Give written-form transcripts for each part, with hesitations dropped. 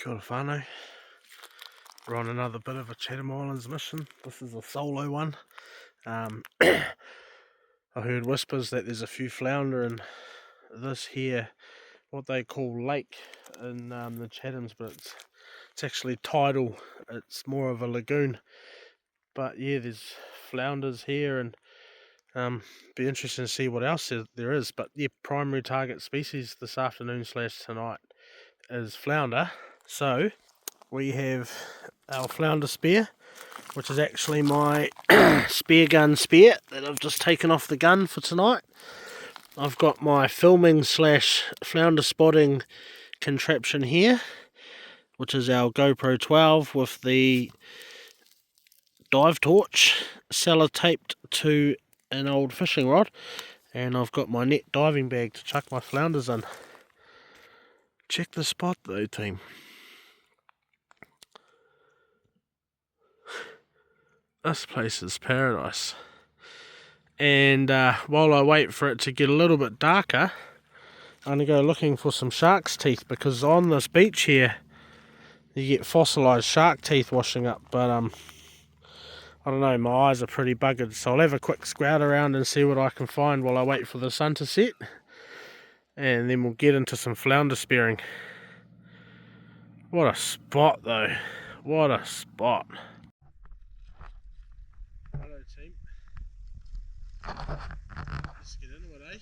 Kia ora whānau. We're on another bit of a Chatham Islands mission. This is a solo one. I heard whispers that there's a few flounder in this here, what they call lake in the Chathams, but it's actually tidal. It's more of a lagoon. But yeah, there's flounders here, and be interesting to see what else there is. But yeah, primary target species this afternoon / tonight is flounder. So we have our flounder spear, which is actually my spear gun spear that I've just taken off the gun for tonight. I've got my filming / flounder spotting contraption here, which is our GoPro 12 with the dive torch sellotaped to an old fishing rod, and I've got my net diving bag to chuck my flounders in. Check the spot though, team. This place is paradise. And while I wait for it to get a little bit darker, I'm going to go looking for some shark's teeth, because on this beach here you get fossilised shark teeth washing up, but I don't know, my eyes are pretty buggered, so I'll have a quick scout around and see what I can find while I wait for the sun to set, and then we'll get into some flounder spearing. What a spot though, what a spot. Hello team, let's get into it,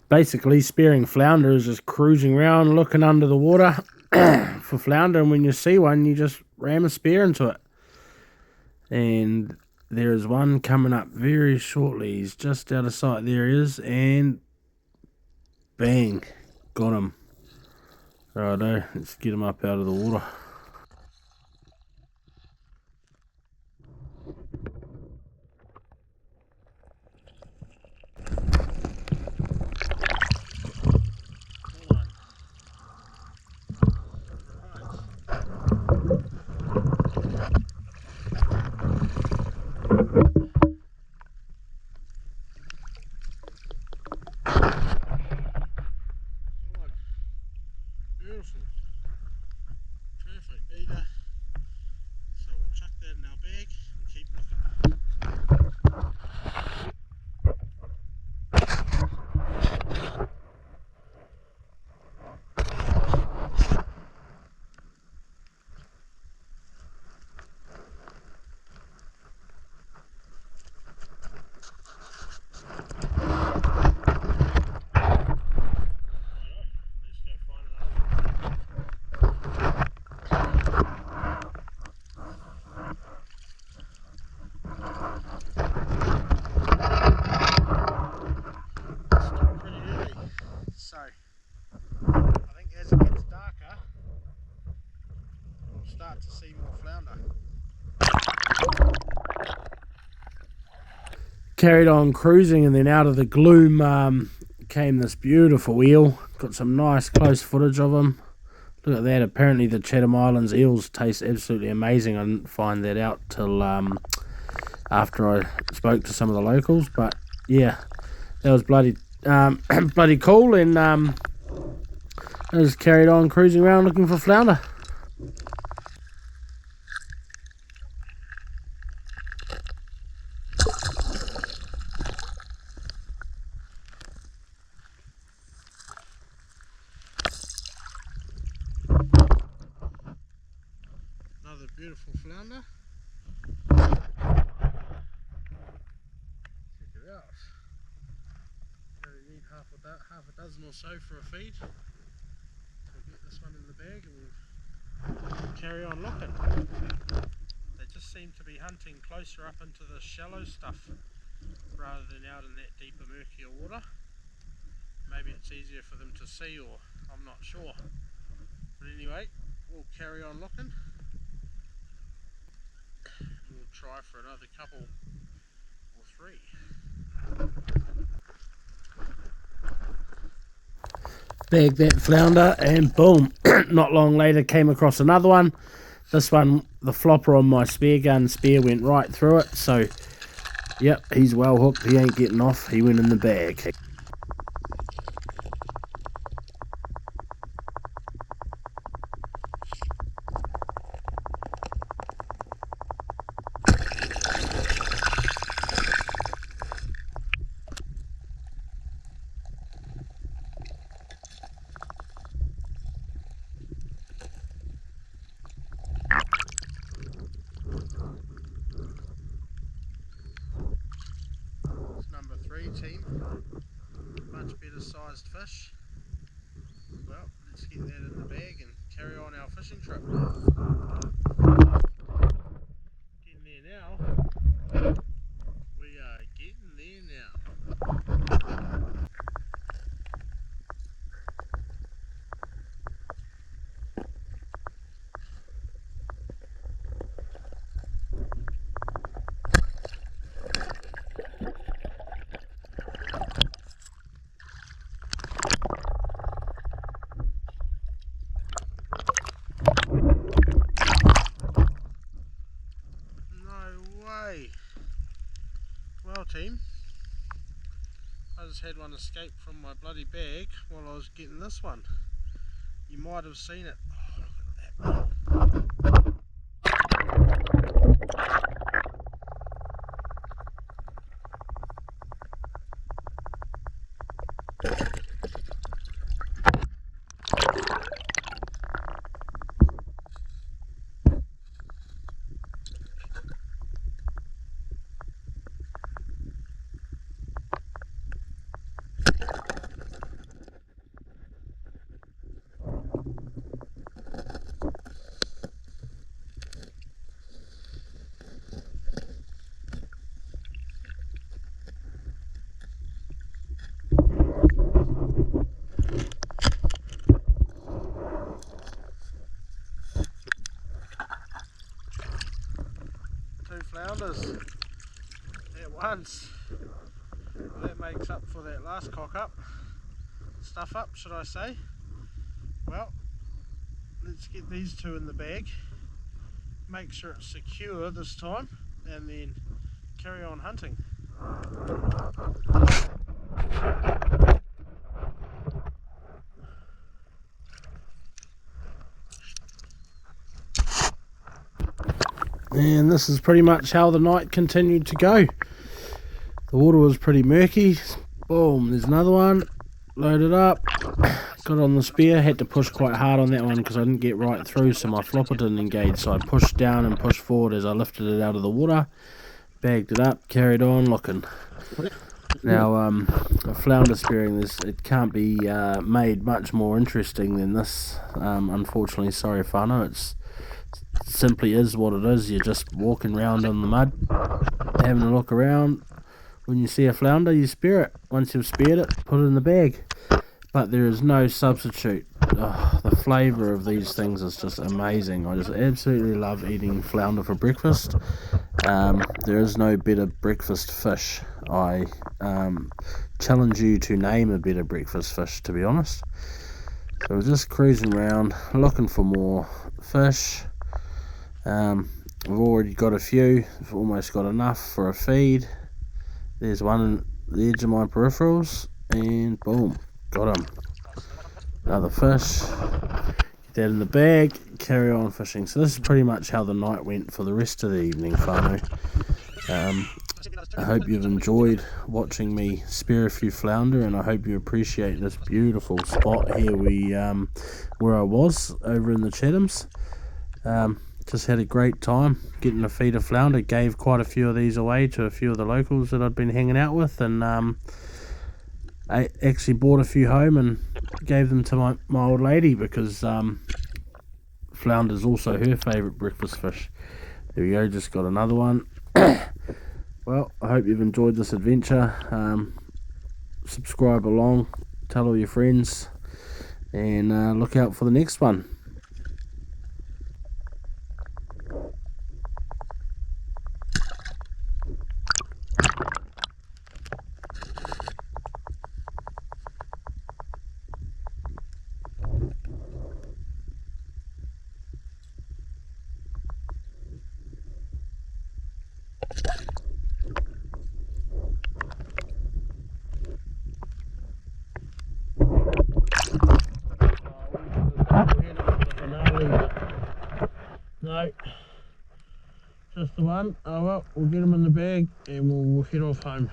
Basically, spearing flounder is just cruising around looking under the water for flounder, and when you see one you just ram a spear into it. And there is one coming up very shortly. He's just out of sight. There he is, and bang, got him. Righto, let's get him up out of the water. Beautiful. Perfect eater. So we'll chuck that in our bag and keep looking. So, I think as it gets darker, we'll start to see more flounder. Carried on cruising, and then out of the gloom came this beautiful eel. Got some nice close footage of him. Look at that. Apparently the Chatham Islands eels taste absolutely amazing. I didn't find that out till after I spoke to some of the locals, but yeah, that was bloody bloody cool. And I just carried on cruising around looking for flounder. Another beautiful flounder. Check it out. Really need half a dozen or so for a feed. We'll get this one in the bag and we'll carry on looking. They just seem to be hunting closer up into the shallow stuff rather than out in that deeper, murkier water. Maybe it's easier for them to see, or I'm not sure. But anyway, we'll carry on looking. We'll try for another couple or three. Bagged that flounder, and boom, not long later came across another one. This one, the flopper on my spear gun spear went right through it, so yep, he's well hooked. He ain't getting off. He went in the bag. get that in the bag and carry on our fishing trip. Getting there now. We are getting there now. Well team, I just had one escape from my bloody bag while I was getting this one. You might have seen it. Oh, look at that. Two flounders at once. That makes up for that last cock up. Stuff up, should I say. Well, let's get these two in the bag. Make sure it's secure this time and then carry on hunting. And this is pretty much how the night continued to go. The water was pretty murky. Boom, there's another one. Loaded up. Got on the spear. Had to push quite hard on that one because I didn't get right through, so my flopper didn't engage. So I pushed down and pushed forward as I lifted it out of the water. Bagged it up, carried on looking. Now, a flounder spearing, it can't be made much more interesting than this. Unfortunately, sorry whānau, it simply is what it is. You're just walking around in the mud, having a look around. When you see a flounder, you spear it. Once you've speared it, put it in the bag. But there is no substitute. The flavour of these things is just amazing. I just absolutely love eating flounder for breakfast. There is no better breakfast fish. I challenge you to name a better breakfast fish, to be honest. So we're just cruising around, looking for more fish. We've already got a few. We've almost got enough for a feed. There's one on the edge of my peripherals, and boom, got him. Another fish. Get that in the bag, carry on fishing. So this is pretty much how the night went for the rest of the evening, whānau. I hope you've enjoyed watching me spear a few flounder, and I hope you appreciate this beautiful spot here where I was over in the Chathams. Just had a great time getting a feed of flounder. Gave quite a few of these away to a few of the locals that I'd been hanging out with, and I actually brought a few home and gave them to my old lady because flounder's also her favourite breakfast fish. There we go, just got another one. Well, I hope you've enjoyed this adventure. Subscribe along, tell all your friends, and look out for the next one. No, just the one. Oh well, we'll get them in the bag and we'll head off home.